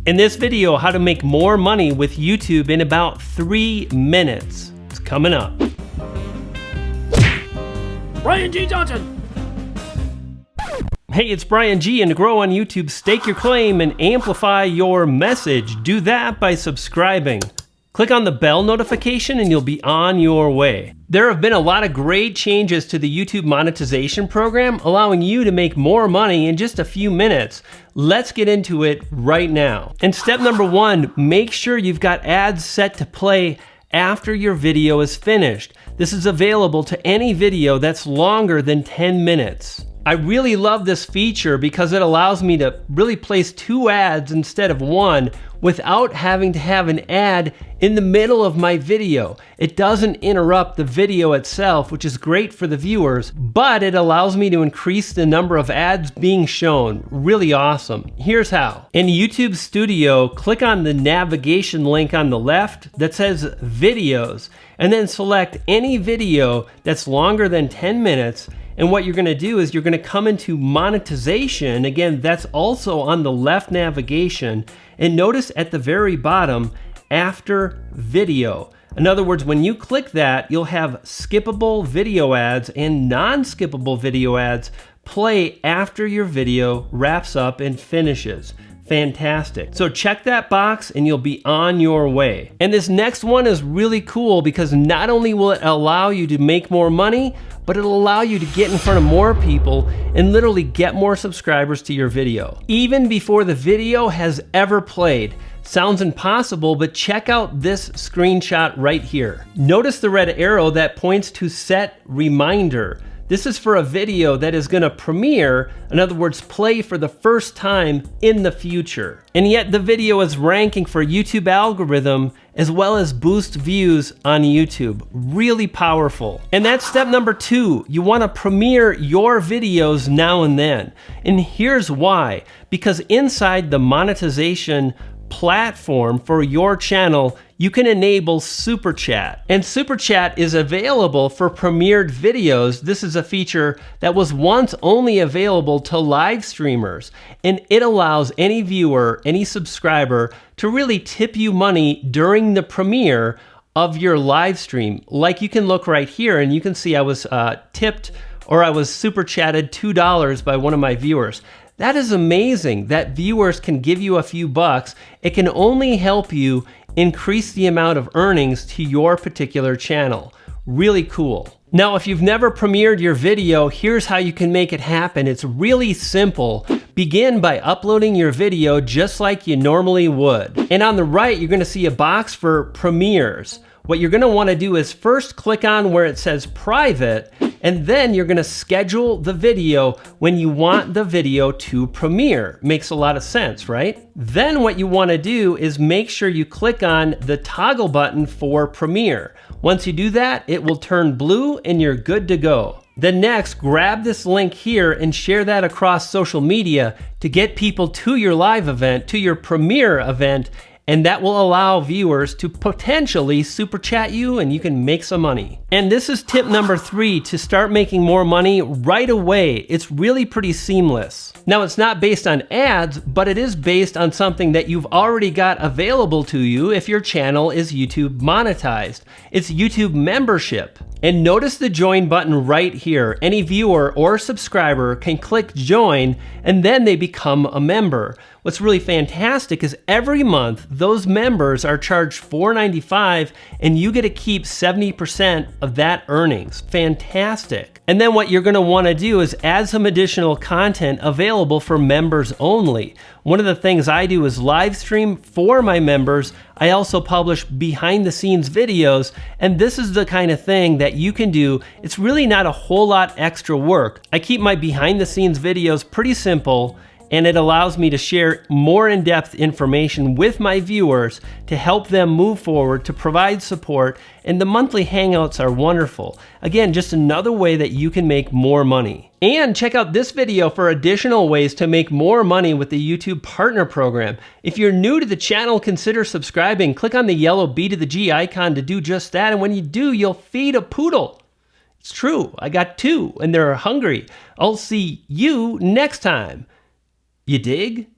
In this video, how to make more money with YouTube in about 3 minutes. It's coming up. Brian G. Johnson. Hey, it's Brian G, and to grow on YouTube, stake your claim and amplify your message. Do that by subscribing. Click on the bell notification and you'll be on your way. There have been a lot of great changes to the YouTube monetization program, allowing you to make more money in just a few minutes. Let's get into it right now. And step number 1, make sure you've got ads set to play after your video is finished. This is available to any video that's longer than 10 minutes. I really love this feature because it allows me to really place 2 ads instead of 1 without having to have an ad in the middle of my video. It doesn't interrupt the video itself, which is great for the viewers, but it allows me to increase the number of ads being shown. Really awesome. Here's how. In YouTube Studio, click on the navigation link on the left that says Videos, and then select any video that's longer than 10 minutes. And what you're gonna do is you're gonna come into monetization. Again, that's also on the left navigation. And notice at the very bottom, after video. In other words, when you click that, you'll have skippable video ads and non-skippable video ads play after your video wraps up and finishes. Fantastic. So check that box and you'll be on your way. And this next one is really cool because not only will it allow you to make more money, but it'll allow you to get in front of more people and literally get more subscribers to your video, even before the video has ever played. Sounds impossible, but check out this screenshot right here. Notice the red arrow that points to set reminder. This is for a video that is gonna premiere, in other words, play for the first time in the future. And yet the video is ranking for YouTube algorithm as well as boost views on YouTube. Really powerful. And that's step number 2. You wanna premiere your videos now and then. And here's why. Because inside the monetization platform for your channel, you can enable Super Chat. And Super Chat is available for premiered videos. This is a feature that was once only available to live streamers. And it allows any viewer, any subscriber to really tip you money during the premiere of your live stream. Like you can look right here and you can see I was tipped, or I was Super Chatted $2 by one of my viewers. That is amazing that viewers can give you a few bucks. It can only help you increase the amount of earnings to your particular channel. Really cool. Now, if you've never premiered your video, here's how you can make it happen. It's really simple. Begin by uploading your video just like you normally would. And on the right, you're gonna see a box for premieres. What you're gonna wanna do is first click on where it says private, and then you're gonna schedule the video when you want the video to premiere. Makes a lot of sense, right? Then what you wanna do is make sure you click on the toggle button for premiere. Once you do that, it will turn blue and you're good to go. Then next, grab this link here and share that across social media to get people to your live event, to your premiere event, and that will allow viewers to potentially super chat you and you can make some money. And this is tip number 3 to start making more money right away. It's really pretty seamless. Now, it's not based on ads, but it is based on something that you've already got available to you if your channel is YouTube monetized. It's YouTube membership. And notice the join button right here. Any viewer or subscriber can click join and then they become a member. What's really fantastic is every month those members are charged $4.95 and you get to keep 70% of that earnings. Fantastic. And then what you're gonna wanna do is add some additional content available for members only. One of the things I do is live stream for my members. I also publish behind the scenes videos, and this is the kind of thing that you can do. It's really not a whole lot extra work. I keep my behind the scenes videos pretty simple, and it allows me to share more in-depth information with my viewers to help them move forward, to provide support, and the monthly hangouts are wonderful. Again, just another way that you can make more money. And check out this video for additional ways to make more money with the YouTube Partner Program. If you're new to the channel, consider subscribing. Click on the yellow B to the G icon to do just that, and when you do, you'll feed a poodle. It's true, I got 2, and they're hungry. I'll see you next time. You dig?